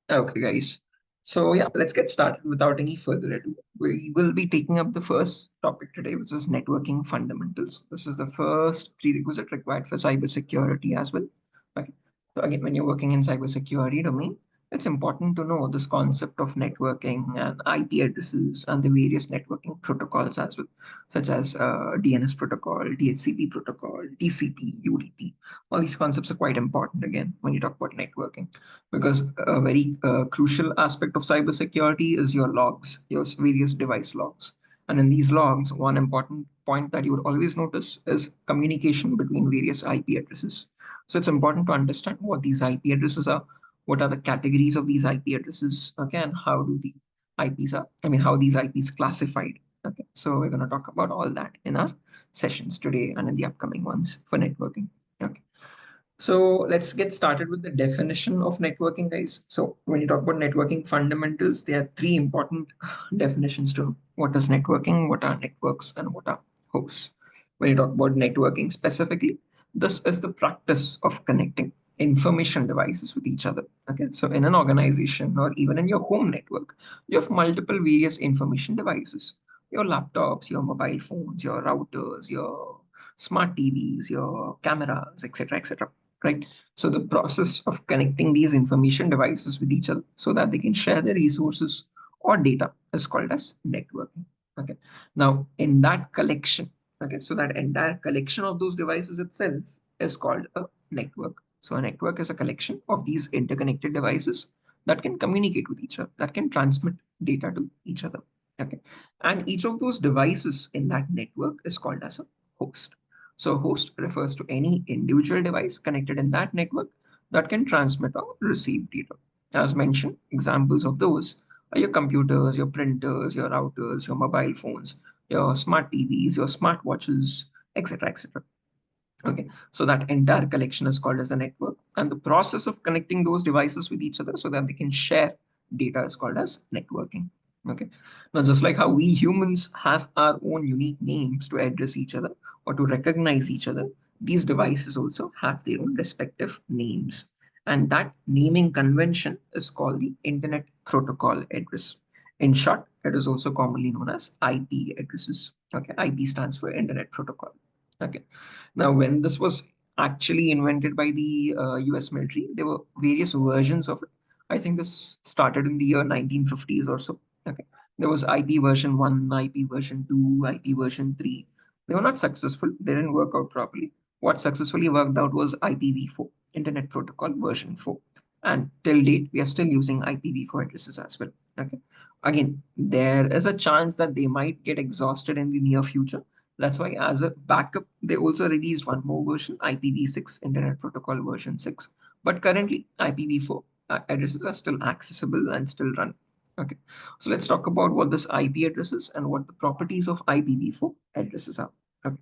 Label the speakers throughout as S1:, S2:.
S1: Okay, guys. So yeah, let's get started without any further ado. We will be taking up the first topic today, which is networking fundamentals. This is the first prerequisite required for cybersecurity as well. Okay. So again, when you're working in cybersecurity domain, it's important to know this concept of networking and IP addresses and the various networking protocols as well, such as DNS protocol, DHCP protocol, TCP, UDP. All these concepts are quite important again when you talk about networking, because a very crucial aspect of cybersecurity is your logs, your various device logs. And in these logs, one important point that you would always notice is communication between various IP addresses. So it's important to understand what these IP addresses are, what are the categories of these IP addresses, okay, and how do the IPs are, how these IPs classified. Okay, so we're going to talk about all that in our sessions today and in the upcoming ones for networking. Okay. So let's get started with the definition of networking, guys. So when you talk about networking fundamentals, there are three important definitions to what is networking, what are networks, and what are hosts. When you talk about networking specifically, this is the practice of connecting information devices with each other. Okay, so in an organization or even in your home network, you have multiple various information devices. Your laptops, your mobile phones, your routers, your smart TVs, your cameras, etc., etc. Right. So the process of connecting these information devices with each other so that they can share their resources or data is called as networking. Okay. Now, in that collection, okay, so that entire collection of those devices itself is called a network. So a network is a collection of these interconnected devices that can communicate with each other, that can transmit data to each other. Okay. And each of those devices in that network is called as a host. So a host refers to any individual device connected in that network that can transmit or receive data. As mentioned, examples of those are your computers, your printers, your routers, your mobile phones, your smart TVs, your smart watches, etc., etc. Okay, so that entire collection is called as a network, and the process of connecting those devices with each other so that they can share data is called as networking. Okay, now just like how we humans have our own unique names to address each other or to recognize each other, these devices also have their own respective names, and that naming convention is called the Internet Protocol Address. In short, it is also commonly known as IP addresses. Okay, IP stands for Internet Protocol. Okay. Now, when this was actually invented by the US military, there were various versions of it. I think this started in the year 1950s or so. Okay. There was IP version 1, IP version 2, IP version 3. They were not successful. They didn't work out properly. What successfully worked out was IPv4, Internet Protocol version 4. And till date, we are still using IPv4 addresses as well. Okay. Again, there is a chance that they might get exhausted in the near future. That's why, as a backup, they also released one more version, IPv6, Internet Protocol version 6. But currently, IPv4 addresses are still accessible and still run. Okay, so let's talk about what this IP address is and what the properties of IPv4 addresses are. Okay,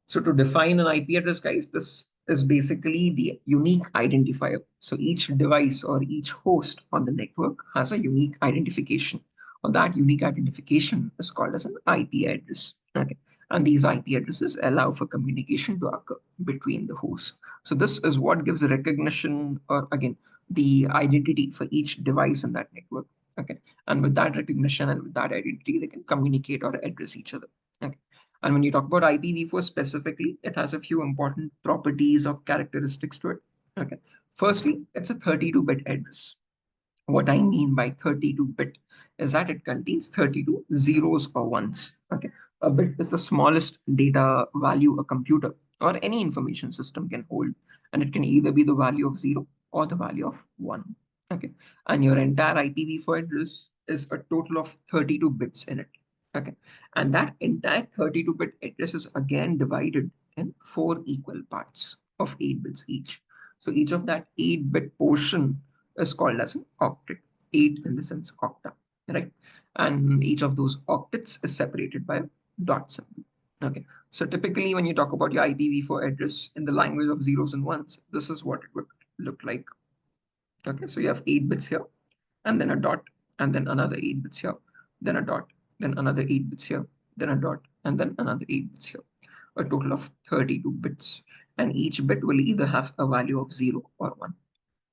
S1: so to define an IP address, guys, this is basically the unique identifier. So each device or each host on the network has a unique identification. Or that unique identification is called as an IP address. Okay. And these IP addresses allow for communication to occur between the hosts. So this is what gives recognition, or again, the identity for each device in that network. Okay. And with that recognition and with that identity, they can communicate or address each other. Okay. And when you talk about IPv4 specifically, it has a few important properties or characteristics to it. Okay. Firstly, it's a 32-bit address. What I mean by 32-bit is that it contains 32 zeros or ones. Okay. A bit is the smallest data value a computer or any information system can hold, and it can either be the value of 0 or the value of 1. Okay. And your entire IPv4 address is a total of 32 bits in it. Okay. And that entire 32-bit address is again divided in 4 equal parts of 8 bits each. So each of that 8-bit portion is called as an octet. 8 in the sense octa, right? And each of those octets is separated by a dot symbol. Okay. So typically when you talk about your IPv4 address in the language of zeros and ones, this is what it would look like. Okay. So you have 8 bits here, and then a dot, and then another 8 bits here, then a dot, then another 8 bits here, then a dot, and then another 8 bits here. A total of 32 bits. And each bit will either have a value of 0 or 1.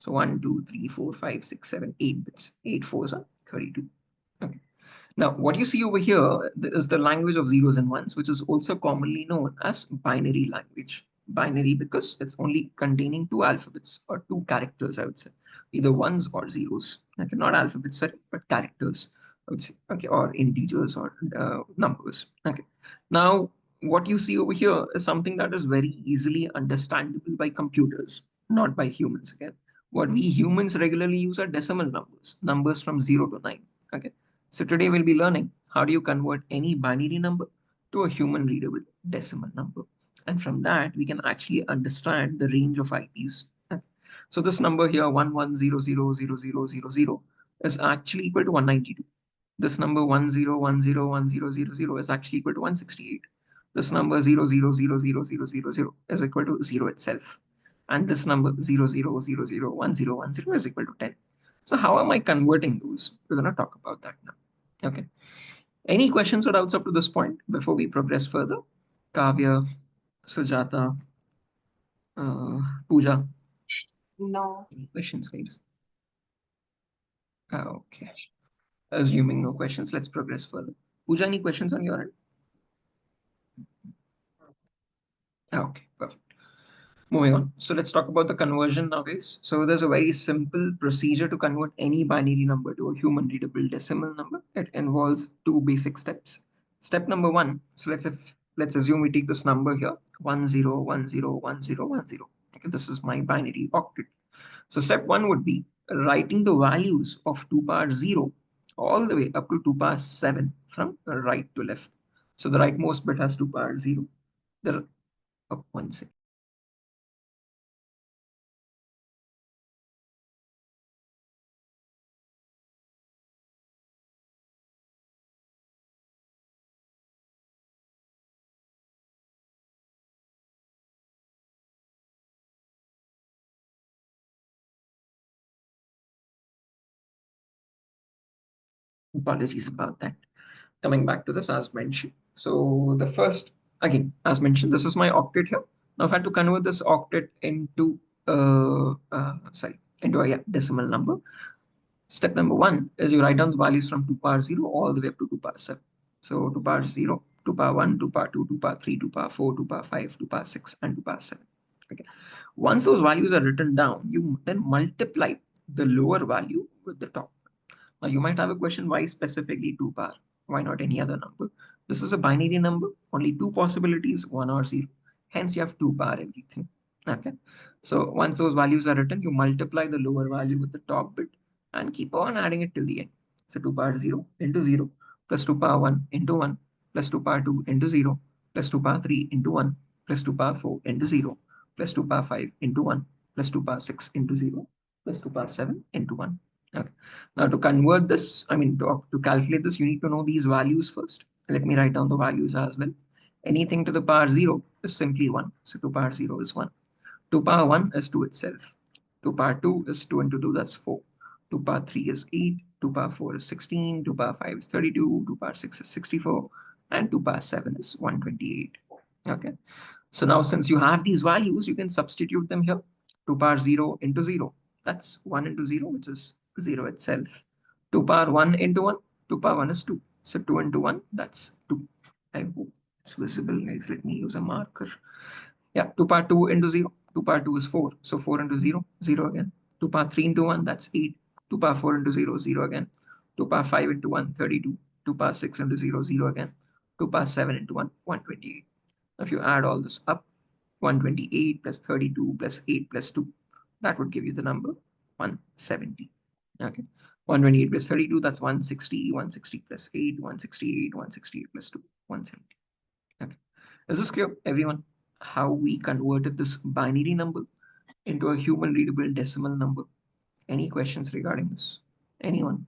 S1: So 1, 2, 3, 4, 5, 6, 7, 8 bits. 8 fours are 32. Okay. Now, what you see over here is the language of zeros and ones, which is also commonly known as binary language. Binary because it's only containing two alphabets or two characters, I would say, either ones or zeros. Okay, not alphabets, sorry, but characters, I would say, okay, or integers or numbers. Okay. Now, what you see over here is something that is very easily understandable by computers, not by humans. Again, what we humans regularly use are decimal numbers, numbers from 0 to 9. Okay. So today we'll be learning how do you convert any binary number to a human readable decimal number. And from that, we can actually understand the range of IPs. Okay. So this number here, 11000000, is actually equal to 192. This number 10101000 is actually equal to 168. This number 000000 is equal to 0 itself. And this number 00001010 is equal to 10. So how am I converting those? We're going to talk about that now. Okay. Any questions or doubts up to this point before we progress further? Kavya, Sujata, Pooja.
S2: No.
S1: Any questions, guys? Okay. Assuming no questions, let's progress further. Pooja, any questions on your end? Okay, perfect. Moving on. So let's talk about the conversion now, guys. So there's a very simple procedure to convert any binary number to a human readable decimal number. It involves two basic steps. Step number one. So let's assume we take this number here, 10101010. Okay, this is my binary octet. So step one would be writing the values of 2 power 0 all the way up to 2 power 7 from right to left. So the rightmost bit has 2 power 0. The, oh, 1 second. Apologies about that. Coming back to this as mentioned. So the first, again, as mentioned, this is my octet here. Now if I had to convert this octet into, into a decimal number, step number one is you write down the values from 2 power 0 all the way up to 2 power 7. So 2 power 0, 2 power 1, 2 power 2, 2 power 3, 2 power 4, 2 power 5, 2 power 6, and 2 power 7. Okay. Once those values are written down, you then multiply the lower value with the top. Now you might have a question, why specifically 2 power? Why not any other number? This is a binary number, only two possibilities, 1 or 0. Hence you have 2 power everything. Okay. So once those values are written, you multiply the lower value with the top bit and keep on adding it till the end. So 2 power 0 into 0 plus 2 power 1 into 1 plus 2 power 2 into 0 plus 2 power 3 into 1 plus 2 power 4 into 0 plus 2 power 5 into 1 plus 2 power 6 into 0 plus 2 power 7 into 1. Okay. Now to convert this, to calculate this, you need to know these values first. Let me write down the values as well. Anything to the power 0 is simply 1. So 2 power 0 is 1. 2 power 1 is 2 itself. 2 power 2 is 2 into 2, that's 4. 2 power 3 is 8. 2 power 4 is 16. 2 power 5 is 32. 2 power 6 is 64. And 2 power 7 is 128. Okay. So now since you have these values, you can substitute them here. 2 power 0 into 0. That's 1 into 0, which is 0 itself. 2 power 1 into 1. 2 power 1 is 2. So 2 into 1, that's 2. I hope it's visible, guys. Let me use a marker. Yeah, 2 power 2 into 0. 2 power 2 is 4. So 4 into 0, 0 again. 2 power 3 into 1, that's 8. 2 power 4 into 0, 0 again. 2 power 5 into 1, 32. 2 power 6 into 0, 0 again. 2 power 7 into 1, 128. If you add all this up, 128 plus 32 plus 8 plus 2, that would give you the number 170. Okay. 128 plus 32, that's 160. 160 plus 8, 168. 168 plus 2, 170. Okay. Is this clear, everyone? How we converted this binary number into a human readable decimal number? Any questions regarding this? Anyone?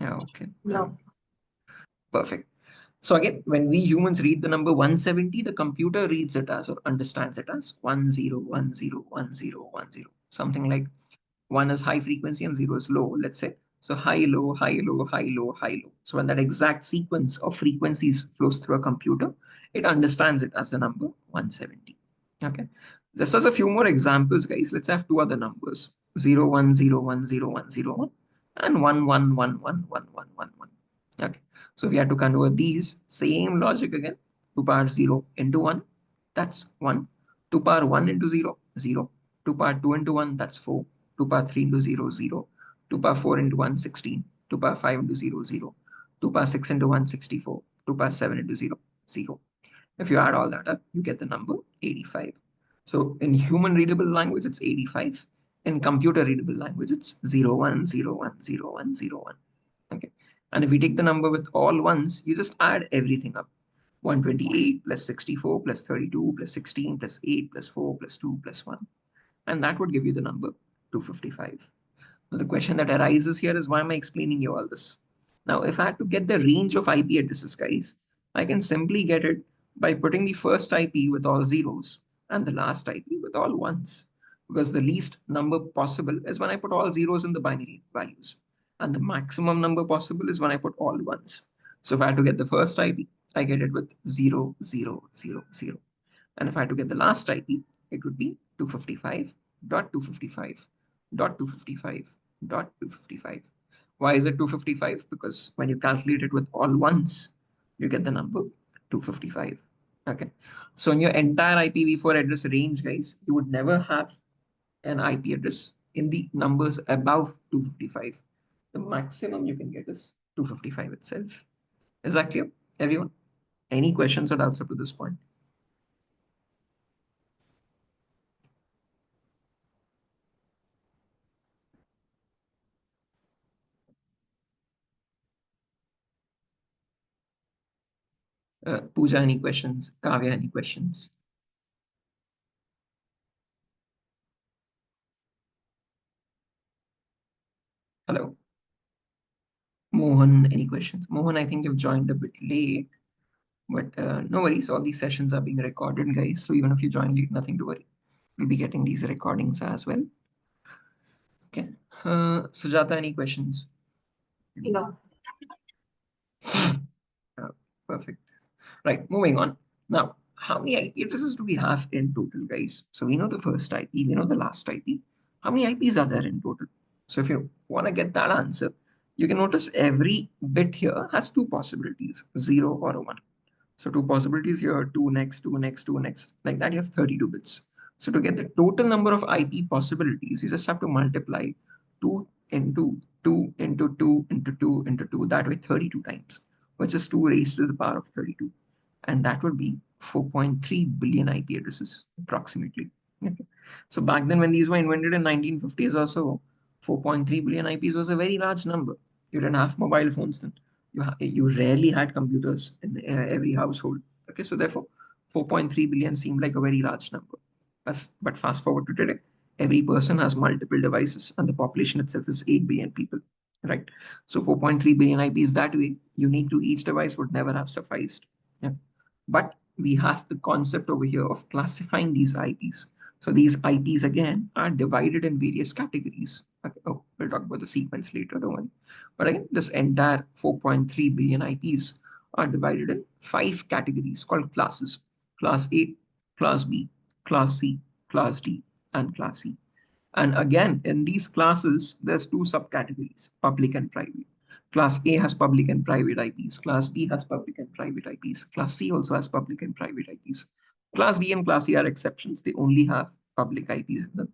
S1: Yeah, okay.
S2: No.
S1: Perfect. So again, when we humans read the number 170, the computer reads it as or understands it as 10101010, something like 1 is high frequency and 0 is low, let's say. So high, low, high, low, high, low, high, low. So when that exact sequence of frequencies flows through a computer, it understands it as the number 170. Okay. Just as a few more examples, guys, let's have two other numbers, 0 1 0 1 0 1 0 1 and 1 1 1 1 1 1 1. Okay. So if we had to convert these, same logic again, 2 power 0 into 1, that's 1. 2 power 1 into 0, 0. 2 power 2 into 1, that's 4. 2 power 3 into 0, 0. 2 power 4 into 1, 16. 2 power 5 into 0, 0. 2 power 6 into 1, 64. 2 power 7 into 0, 0. If you add all that up, you get the number 85. So in human readable language, it's 85. In computer readable language, it's 0 1 0 1 0 1 0 1. Okay. And if we take the number with all ones, you just add everything up. 128 plus 64 plus 32 plus 16 plus 8 plus 4 plus 2 plus 1. And that would give you the number 255. Now, the question that arises here is, why am I explaining you all this? Now, if I had to get the range of IP addresses, guys, I can simply get it by putting the first IP with all zeros and the last IP with all ones. Because the least number possible is when I put all zeros in the binary values. And the maximum number possible is when I put all ones. So if I had to get the first IP, I get it with 0, 0, 0, 0. And if I had to get the last IP, it would be 255.255.255.255. Why is it 255? Because when you calculate it with all ones, you get the number 255. Okay. So in your entire IPv4 address range, guys, you would never have an IP address in the numbers above 255. The maximum you can get is 255 itself. Is that clear, everyone? Any questions or doubts up to this point? Pooja, any questions? Kavya, any questions? Hello. Mohan, any questions? Mohan, I think you've joined a bit late, but no worries. All these sessions are being recorded, guys. So even if you join late, nothing to worry. We'll be getting these recordings as well. Okay. Sujata, any questions?
S2: No.
S1: Perfect. Right, moving on. Now, how many IP addresses do we have in total, guys? So we know the first IP, we know the last IP. How many IPs are there in total? So if you want to get that answer, you can notice every bit here has two possibilities, 0 or a 1. So two possibilities here, 2 next, 2 next, 2 next. Like that, you have 32 bits. So to get the total number of IP possibilities, you just have to multiply 2 into 2 into 2 into 2 into 2. That way 32 times, which is 2 raised to the power of 32. And that would be 4.3 billion IP addresses approximately. Okay. So back then when these were invented in 1950s or so, 4.3 billion IPs was a very large number. You didn't have mobile phones then. You rarely had computers in every household. Okay, so therefore 4.3 billion seemed like a very large number. But fast forward to today, every person has multiple devices and the population itself is 8 billion people, right? So 4.3 billion IPs that way, unique to each device, would never have sufficed. Yeah. But we have the concept over here of classifying these IPs. So these IPs again are divided in various categories. Okay. Oh, we'll talk about the sequence later, don't worry. But again, this entire 4.3 billion IPs are divided in 5 categories called classes. Class A, Class B, Class C, Class D, and Class E. And again, in these classes, there's two subcategories, public and private. Class A has public and private IPs. Class B has public and private IPs. Class C also has public and private IPs. Class D and Class E are exceptions. They only have public IPs in them.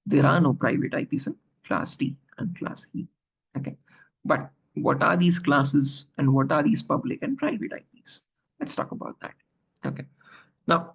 S1: There are no private IPs in Class D and Class E. Okay. But what are these classes and what are these public and private IPs? Let's talk about that. Okay. Now,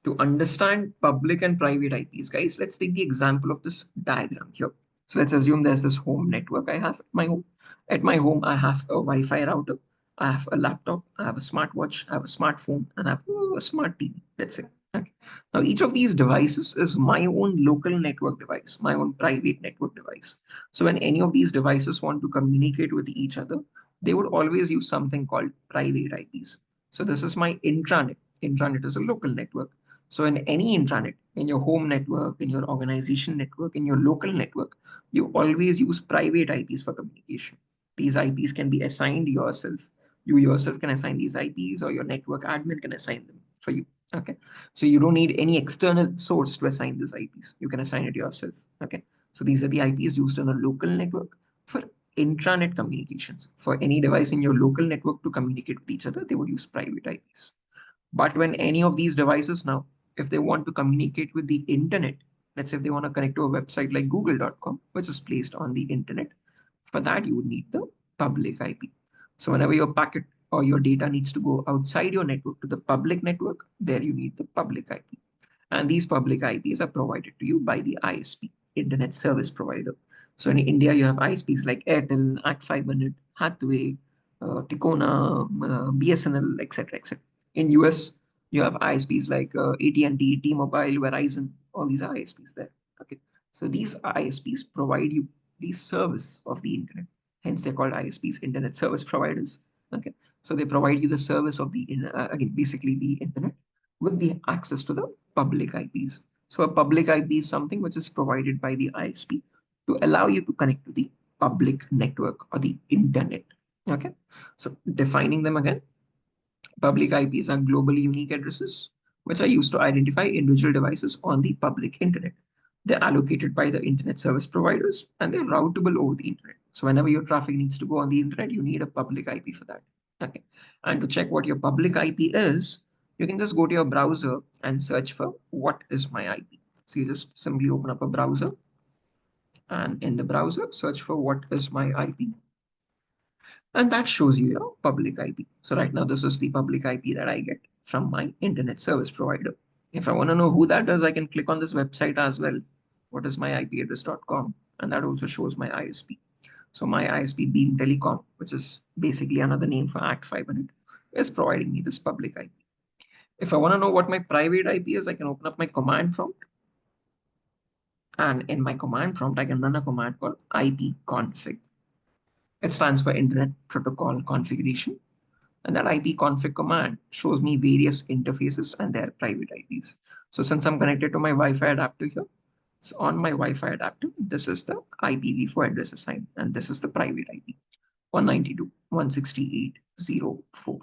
S1: to understand public and private IPs, guys, let's take the example of this diagram here. So let's assume there's this home network I have at my home. At my home, I have a Wi-Fi router, I have a laptop, I have a smartwatch, I have a smartphone, and I have a smart TV. That's it. Okay. Now, each of these devices is my own local network device, my own private network device. So when any of these devices want to communicate with each other, they would always use something called private IPs. So this is my intranet. Intranet is a local network. So in any intranet, in your home network, in your organization network, in your local network, you always use private IPs for communication. These IPs can be assigned yourself. You yourself can assign these IPs or your network admin can assign them for you. Okay, so you don't need any external source to assign these IPs. You can assign it yourself. Okay, so these are the IPs used on a local network for intranet communications. For any device in your local network to communicate with each other, they would use private IPs. But when any of these devices now, if they want to communicate with the internet, let's say if they want to connect to a website like google.com, which is placed on the internet, for that, you would need the public IP. So whenever your packet or your data needs to go outside your network to the public network, there you need the public IP. And these public IPs are provided to you by the ISP, Internet Service Provider. So in India, you have ISPs like Airtel, Hibernate, Hathway, Ticona, BSNL, etc., etc. In US, you have ISPs like AT&T, T-Mobile, Verizon, all these are ISPs there. Okay, so these ISPs provide you the service of the internet. Hence, they're called ISPs, Internet Service Providers. Okay, so they provide you the service of the again, basically the internet with the access to the public IPs. So a public IP is something which is provided by the ISP to allow you to connect to the public network or the internet. Okay, so defining them again, public IPs are globally unique addresses, which are used to identify individual devices on the public internet. They're allocated by the internet service providers and they're routable over the internet. So whenever your traffic needs to go on the internet, you need a public IP for that. Okay. And to check what your public IP is, you can just go to your browser and search for what is my IP. So you just simply open up a browser and in the browser, search for what is my IP. And that shows you your public IP. So right now, this is the public IP that I get from my internet service provider. If I want to know who that is, I can click on this website as well. What is my IP address.com? And that also shows my ISP. So my ISP Beam Telecom, which is basically another name for Act 500, is providing me this public IP. If I want to know what my private IP is, I can open up my command prompt. And in my command prompt, I can run a command called ipconfig. It stands for Internet Protocol Configuration. And that ipconfig command shows me various interfaces and their private IPs. So since I'm connected to my Wi-Fi adapter here, so on my Wi-Fi adapter, this is the IPv4 address assigned, and this is the private IP, 192.168.0.4.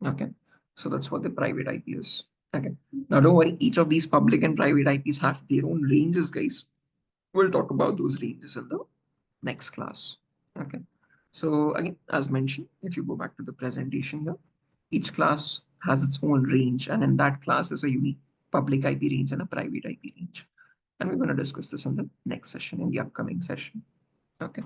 S1: Okay, so that's what the private IP is. Okay, now don't worry, each of these public and private IPs have their own ranges, guys. We'll talk about those ranges in the next class. Okay. So again, as mentioned, if you go back to the presentation here, each class has its own range, and in that class is a unique public IP range and a private IP range. And we're going to discuss this in the next session, in the upcoming session. Okay.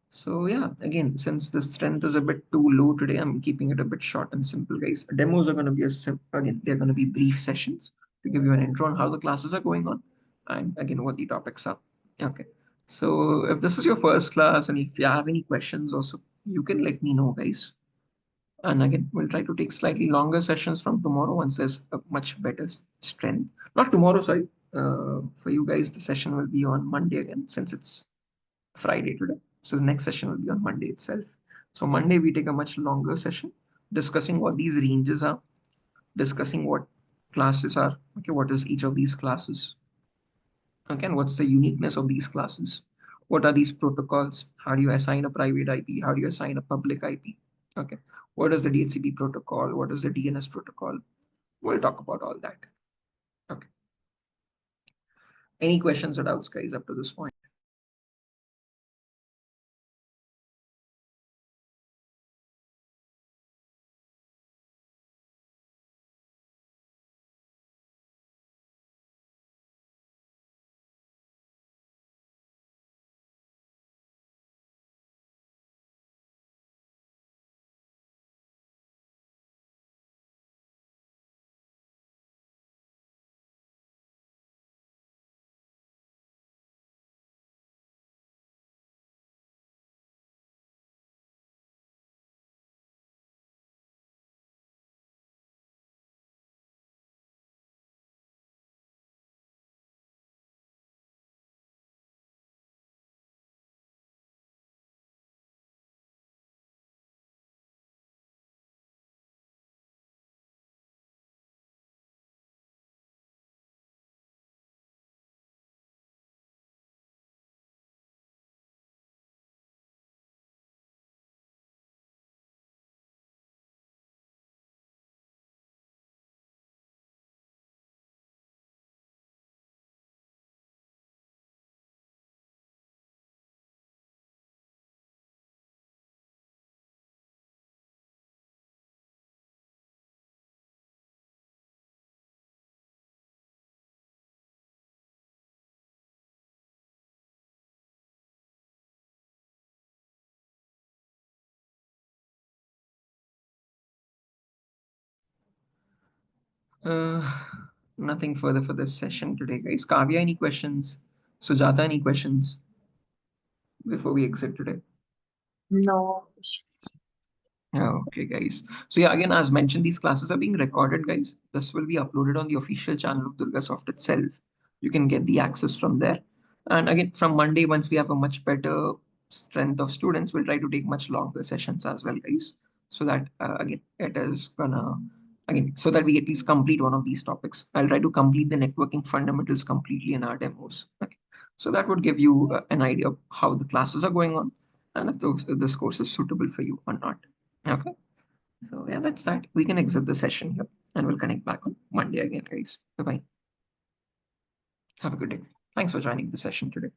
S1: So yeah, again, since the strength is a bit too low today, I'm keeping it a bit short and simple, guys. Demos are going to be again, they're going to be brief sessions to give you an intro on how the classes are going on, and again, what the topics are. Okay. So if this is your first class, and if you have any questions also, you can let me know, guys. And again, we'll try to take slightly longer sessions from tomorrow once there's a much better strength. Not tomorrow, sorry. For you guys, the session will be on Monday again, since it's Friday today. So the next session will be on Monday itself. So Monday we take a much longer session discussing what these ranges are, discussing what classes are, okay, what is each of these classes, okay, and what's the uniqueness of these classes, what are these protocols, how do you assign a private IP, how do you assign a public IP, okay, what is the DHCP protocol, what is the DNS protocol. We'll talk about all that. Okay, any questions or doubts, guys, up to this point? Nothing further for this session today, guys. Kavya, any questions? Sujata, any questions before we exit today?
S2: No.
S1: Okay, guys. So yeah, again, as mentioned, these classes are being recorded, guys. This will be uploaded on the official channel of DurgaSoft itself. You can get the access from there. And again, from Monday, once we have a much better strength of students, we'll try to take much longer sessions as well, guys. So that again, it is gonna again, so that we at least complete one of these topics. I'll try to complete the networking fundamentals completely in our demos. Okay. So that would give you an idea of how the classes are going on and if this course is suitable for you or not. Okay. So yeah, that's that. We can exit the session here and we'll connect back on Monday again, guys. Bye bye. Have a good day. Thanks for joining the session today.